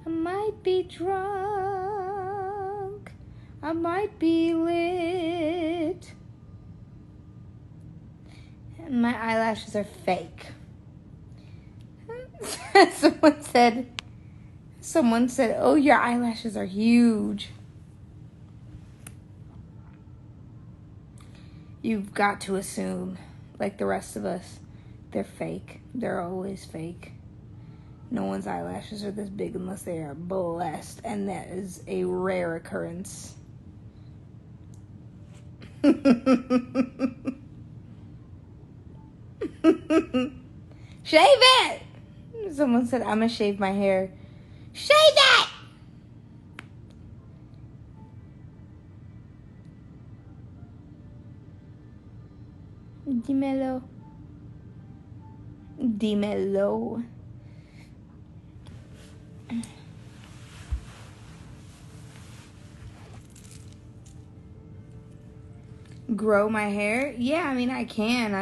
I might be drunk. I might be lit. My eyelashes are fake. Someone said, oh, your eyelashes are huge. You've got to assume, like the rest of us, they're fake. They're always fake. No one's eyelashes are this big unless they are blessed, and that is a rare occurrence. Shave it! Someone said, I'm gonna shave my hair. Shave it! Dímelo. Dímelo. Grow my hair? Yeah, I mean, I can.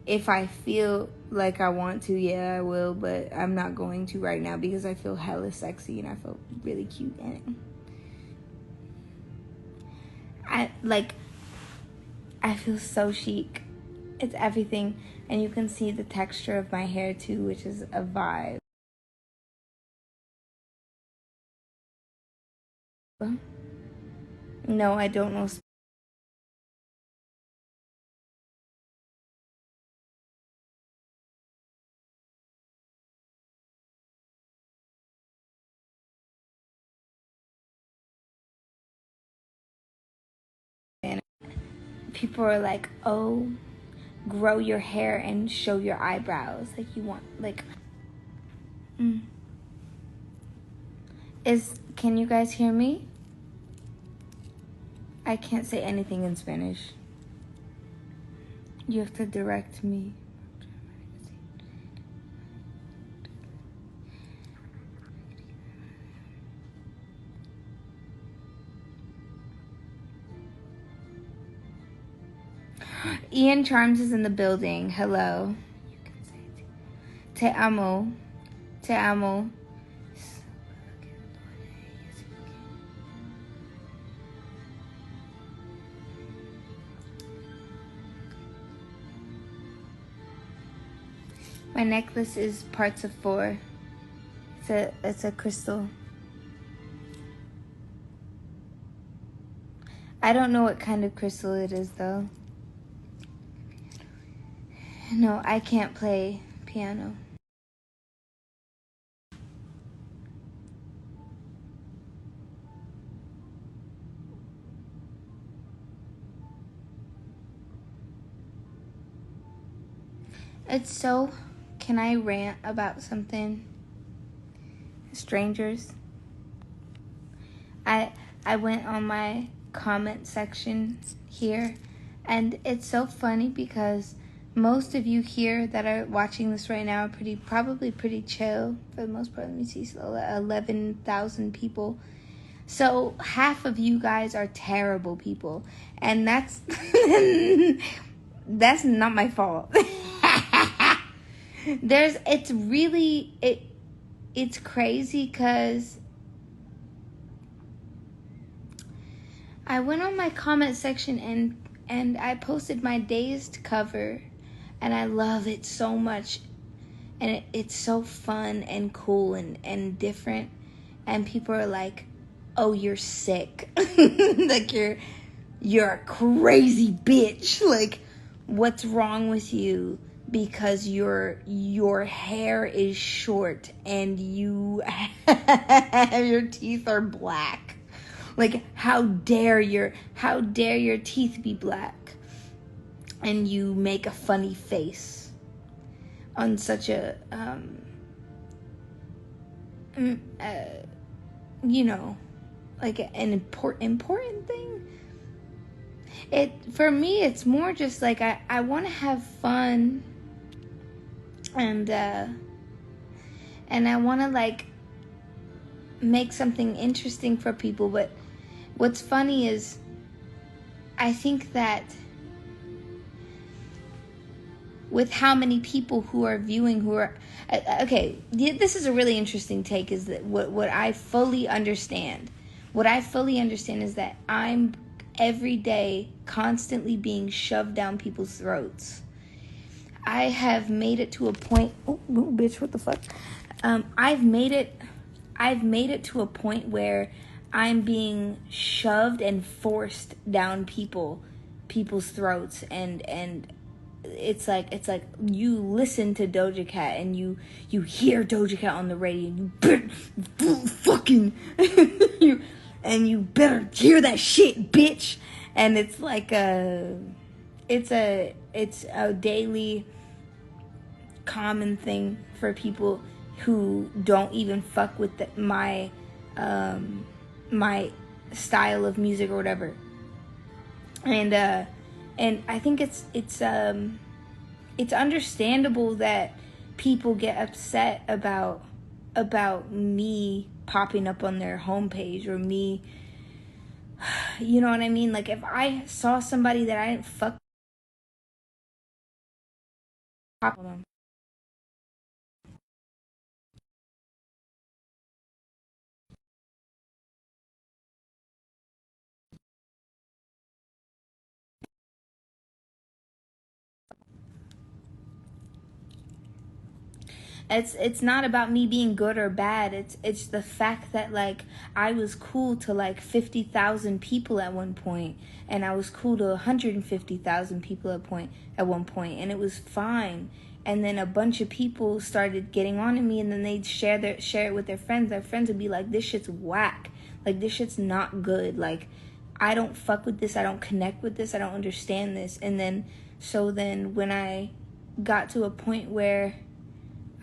If I feel like I want to, yeah, I will, but I'm not going to right now because I feel hella sexy and I feel really cute in it. I feel so chic. It's everything. And you can see the texture of my hair too, which is a vibe. No, I don't know. People are like, oh, grow your hair and show your eyebrows. Like you want, like... Can you guys hear me? I can't say anything in Spanish. You have to direct me. Ian Charms is in the building. Hello. Te amo. Te amo. My necklace is parts of 4. It's a crystal. I don't know what kind of crystal it is though. No, I can't play piano. It's so... Can I rant about something? Strangers. I went on my comment section here, and it's so funny because most of you here that are watching this right now are probably pretty chill for the most part. Let me see, 11,000 people. So half of you guys are terrible people, and that's that's not my fault. It's crazy because I went on my comment section and I posted my Dazed cover, and I love it so much, and it's so fun and cool and different, and people are like, oh, you're sick. Like you're a crazy bitch. Like, what's wrong with you? Because your hair is short and your teeth are black. Like, how dare your teeth be black? And you make a funny face on such a like an important thing. For me, it's more just like I want to have fun, and I want to like make something interesting for people. But what's funny is I think that with how many people who are viewing, who are okay, this is a really interesting take, is that what I fully understand is that I'm every day constantly being shoved down people's throats. I have made it to a point, oh bitch, what the fuck, I've made it to a point where I'm being shoved and forced down people's throats, and it's like you listen to Doja Cat and you hear Doja Cat on the radio and you better fucking you better hear that shit, bitch. And it's like it's a daily common thing for people who don't even fuck with my style of music or whatever. And I think it's understandable that people get upset about me popping up on their homepage, or me, you know what I mean? Like, if I saw somebody that I didn't fuck, hold on. It's not about me being good or bad. It's the fact that, like, I was cool to like 50,000 people at one point, and I was cool to 150,000 people at one point, and it was fine. And then a bunch of people started getting on to me, and then they'd share it with their friends. Their friends would be like, "This shit's whack. Like, this shit's not good. Like, I don't fuck with this. I don't connect with this. I don't understand this." And then when I got to a point where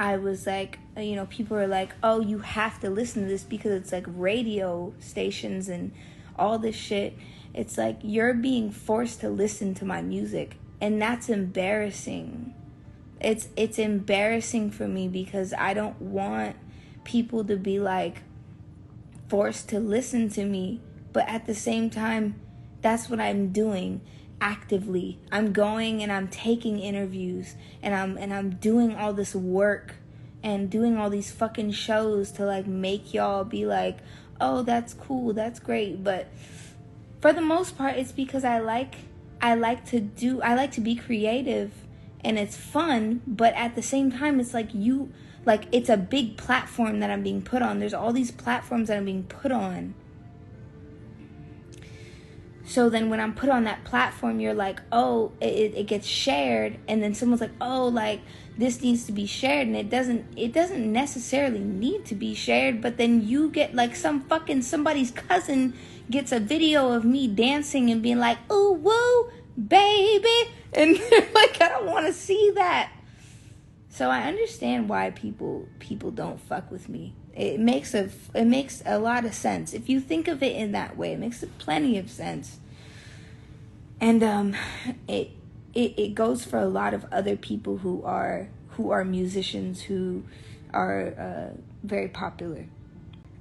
I was like, you know, people are like, "Oh, you have to listen to this because it's like radio stations and all this shit." It's like, you're being forced to listen to my music, and that's embarrassing. It's embarrassing for me, because I don't want people to be like forced to listen to me, but at the same time, that's what I'm doing actively. I'm going and I'm taking interviews, and I'm doing all this work and doing all these fucking shows to like make y'all be like, "Oh, that's cool, that's great." But for the most part, it's because I like to be creative, and it's fun, but at the same time, it's like it's a big platform that I'm being put on. There's all these platforms that I'm being put on. So then when I'm put on that platform, you're like, "Oh, it gets shared," and then someone's like, "Oh, like, this needs to be shared," and it doesn't necessarily need to be shared. But then you get like somebody's cousin gets a video of me dancing and being like, "Ooh, woo, baby," and they're like, "I don't want to see that." So I understand why people don't fuck with me. It makes a lot of sense. If you think of it in that way, it makes plenty of sense. And it goes for a lot of other people who are musicians, who are very popular.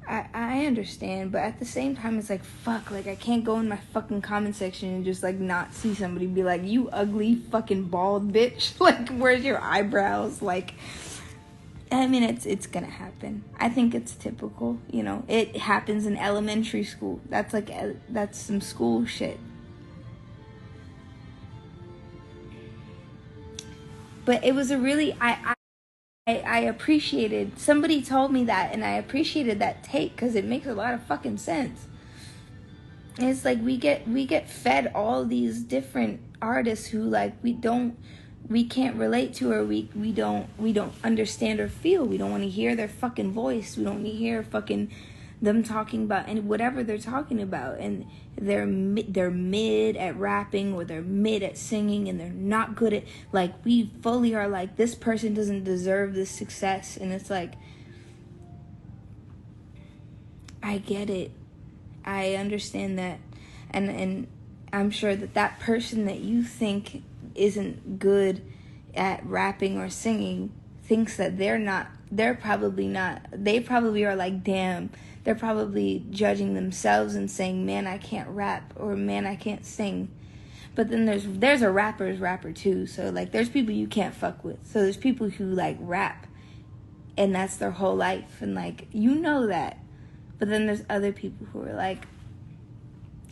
I understand, but at the same time, it's like, fuck, like, I can't go in my fucking comment section and just like not see somebody be like, "You ugly fucking bald bitch, like, where's your eyebrows?" Like, I mean, it's gonna happen. I think it's typical, you know. It happens in elementary school. That's some school shit. But it was a really, I appreciated, somebody told me that, and I appreciated that take, because it makes a lot of fucking sense. And it's like, we get fed all these different artists who, like, we can't relate to, or we don't understand or feel. We don't want to hear their fucking voice. We don't want to hear fucking them talking about and whatever they're talking about, and they're mid at rapping, or they're mid at singing, and they're not good at, like, we fully are like, this person doesn't deserve this success. And it's like, I get it, I understand that, and I'm sure that person that you think isn't good at rapping or singing thinks that they probably are like, damn, they're probably judging themselves and saying, "Man, I can't rap," or "Man, I can't sing." But then there's a rapper too. So like there's people you can't fuck with. So there's people who like rap and that's their whole life, and like you know that. But then there's other people who are like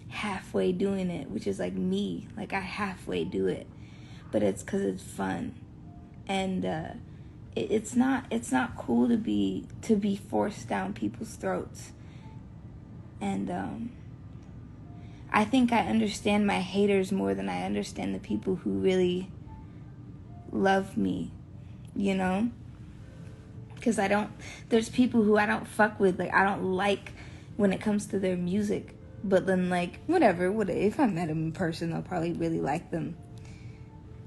halfway doing it, which is like me. Like I halfway do it, but it's because it's fun, and it's not cool to be forced down people's throats. And I think I understand my haters more than I understand the people who really love me, you know? Because there's people who I don't fuck with, like, I don't like when it comes to their music. But then, like, whatever, if I met them in person, I'll probably really like them.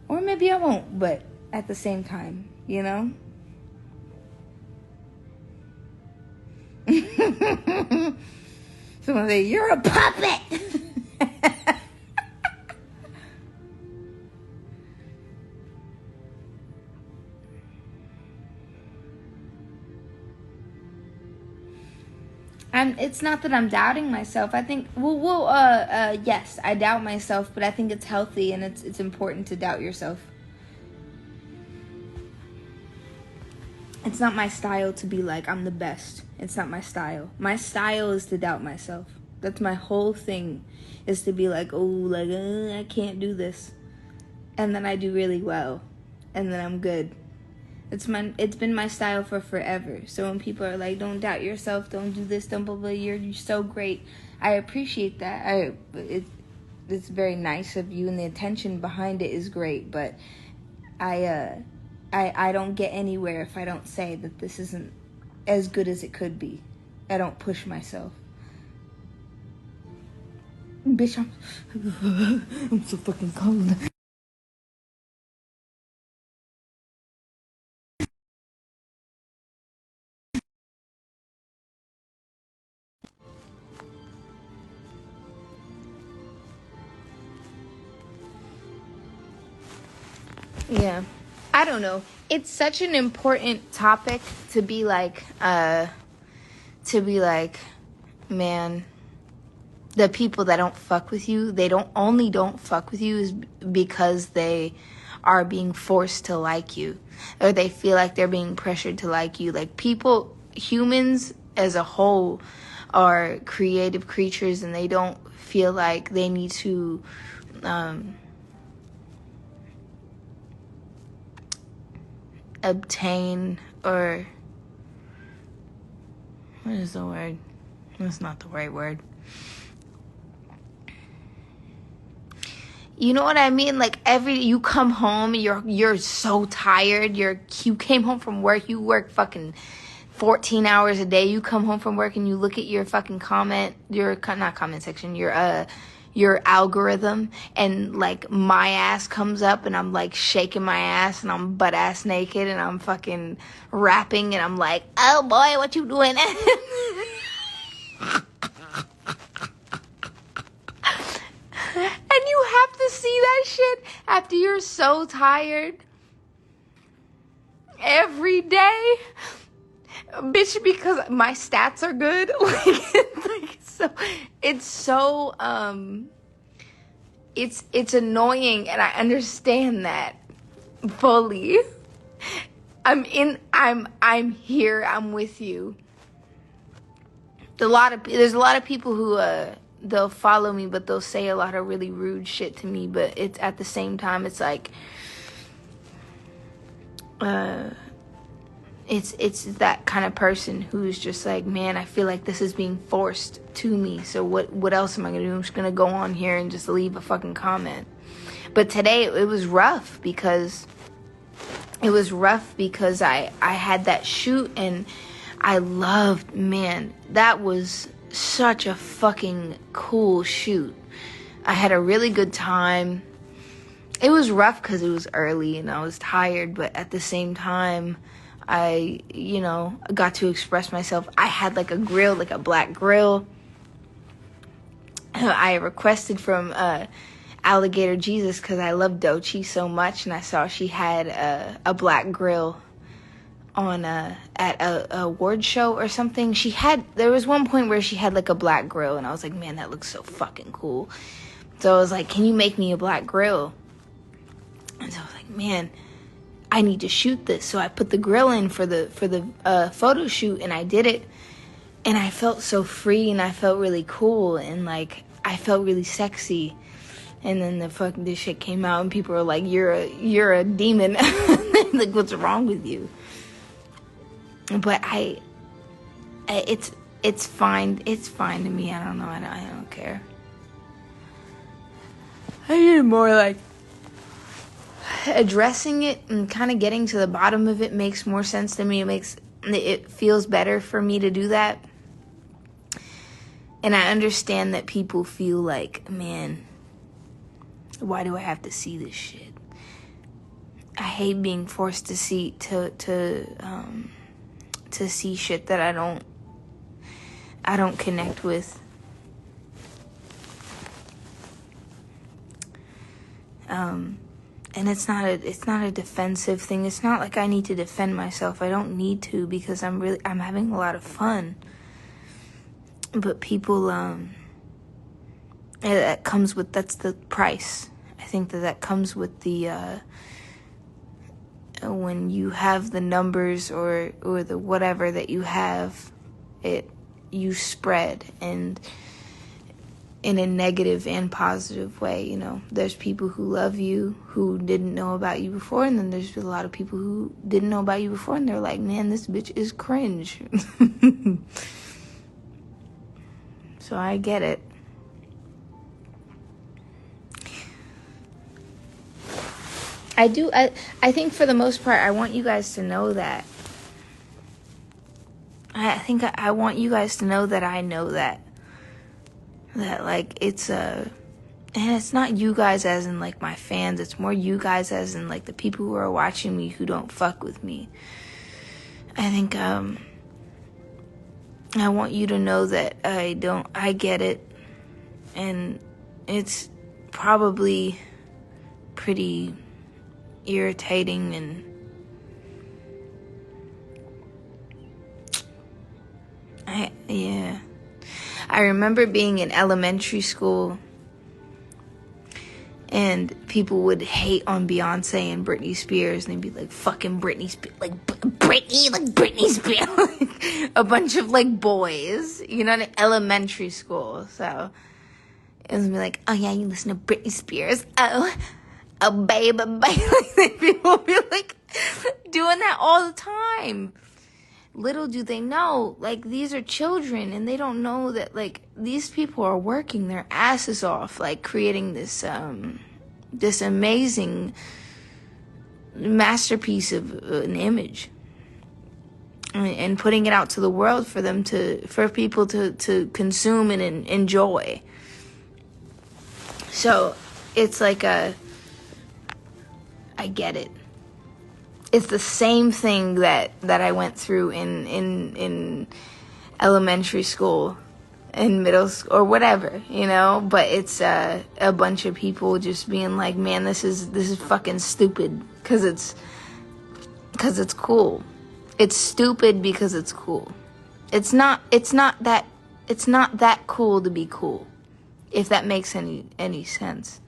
Or maybe I won't, but at the same time, you know? Someone say, you're a puppet! It's not that I'm doubting myself. I think, yes, I doubt myself, but I think it's healthy and it's important to doubt yourself. It's not my style to be like, I'm the best. It's not my style. My style is to doubt myself. That's my whole thing, is to be like, oh, like, I can't do this. And then I do really well. And then I'm good. It's been my style for forever. So when people are like, don't doubt yourself, don't do this, don't blah, blah, you're so great. I appreciate that. It's very nice of you, and the intention behind it is great. But I don't get anywhere if I don't say that this isn't as good as it could be. I don't push myself. Bitch, I'm so fucking cold. Yeah. I don't know. It's such an important topic to be like, man, the people that don't fuck with you, they don't fuck with you is because they are being forced to like you, or they feel like they're being pressured to like you. Like humans as a whole are creative creatures, and they don't feel like they need to, obtain, or what is the word? That's not the right word. You know what I mean? Like you come home, you're so tired. You came home from work. You work fucking 14 hours a day. You come home from work and you look at your fucking not comment section, your algorithm, and like my ass comes up, and I'm like shaking my ass, and I'm butt ass naked, and I'm fucking rapping, and I'm like, oh boy, what you doing? And you have to see that shit after you're so tired every day, bitch, because my stats are good. It's annoying, and I understand that fully. I'm here, I'm with you. There's a lot of people who they'll follow me, but they'll say a lot of really rude shit to me, but it's at the same time, it's like it's that kind of person who's just like, man, I feel like this is being forced to me, so what else am I gonna do? I'm just gonna go on here and just leave a fucking comment. But today it was rough because I had that shoot, and I loved, man, that was such a fucking cool shoot. I had a really good time. It was rough because it was early and I was tired, but at the same time, I got to express myself. I had like a grill, like a black grill. I requested from Alligator Jesus because I love Dochi so much, and I saw she had a black grill on at a award show or something. There was one point where she had like a black grill, and I was like, man, that looks so fucking cool. So I was like, can you make me a black grill? And so I was like, man, I need to shoot this. So I put the grill in for the photo shoot, and I did it. And I felt so free, and I felt really cool, and like I felt really sexy. And then this shit came out, and people were like, "You're a demon." Like, what's wrong with you? But it's fine. It's fine to me. I don't know. I don't care. I need more like addressing it and kind of getting to the bottom of it makes more sense to me. It feels better for me to do that. And I understand that people feel like, man, why do I have to see this shit? I hate being forced to see see shit that I don't connect with. And it's not a defensive thing. It's not like I need to defend myself. I don't need to, because I'm having a lot of fun. But people, that's the price. I think that comes with the, when you have the numbers or the whatever that you have, you spread, and in a negative and positive way. You know, there's people who love you who didn't know about you before, and then there's a lot of people who didn't know about you before, and they're like, man, this bitch is cringe. So I get it. I think for the most part, I want you guys to know that. I want you guys to know that I know that. That, like, and it's not you guys as in, like, my fans. It's more you guys as in, like, the people who are watching me who don't fuck with me. I think, I want you to know that I get it. And it's probably pretty irritating, and I remember being in elementary school, and people would hate on Beyonce and Britney Spears, and they'd be like, fucking Britney Spears, like Britney Spears, like, a bunch of like boys, you know, in elementary school. So it was be like, oh yeah, you listen to Britney Spears, oh baby. Like, people would be like doing that all the time. Little do they know, like, these are children, and they don't know that, like, these people are working their asses off, like, creating this amazing masterpiece of an image, and putting it out to the world for people to consume and enjoy. So it's like I get it. It's the same thing that I went through in elementary school, in middle school, or whatever, you know. But it's a bunch of people just being like, man, this is fucking stupid, because it's cool. It's stupid because it's cool. It's not that cool to be cool, if that makes any sense.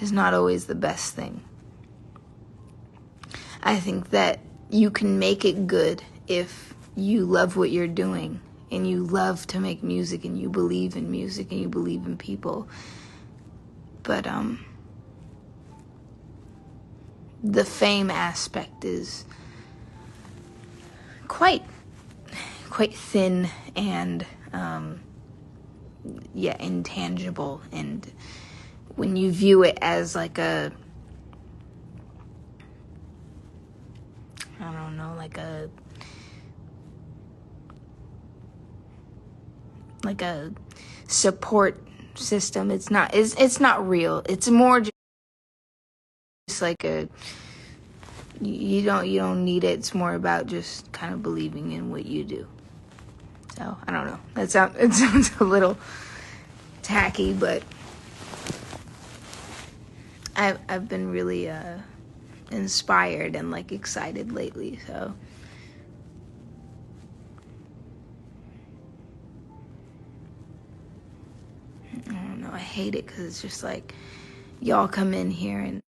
It's not always the best thing. I think that you can make it good if you love what you're doing, and you love to make music, and you believe in music, and you believe in people. But the fame aspect is quite thin and intangible. And when you view it as like a, I don't know, like a support system, it's not real. It's more just like you don't need it. It's more about just kind of believing in what you do. So I don't know. It sounds a little tacky, but I've been really inspired and like excited lately. So I don't know, I hate it because it's just like y'all come in here and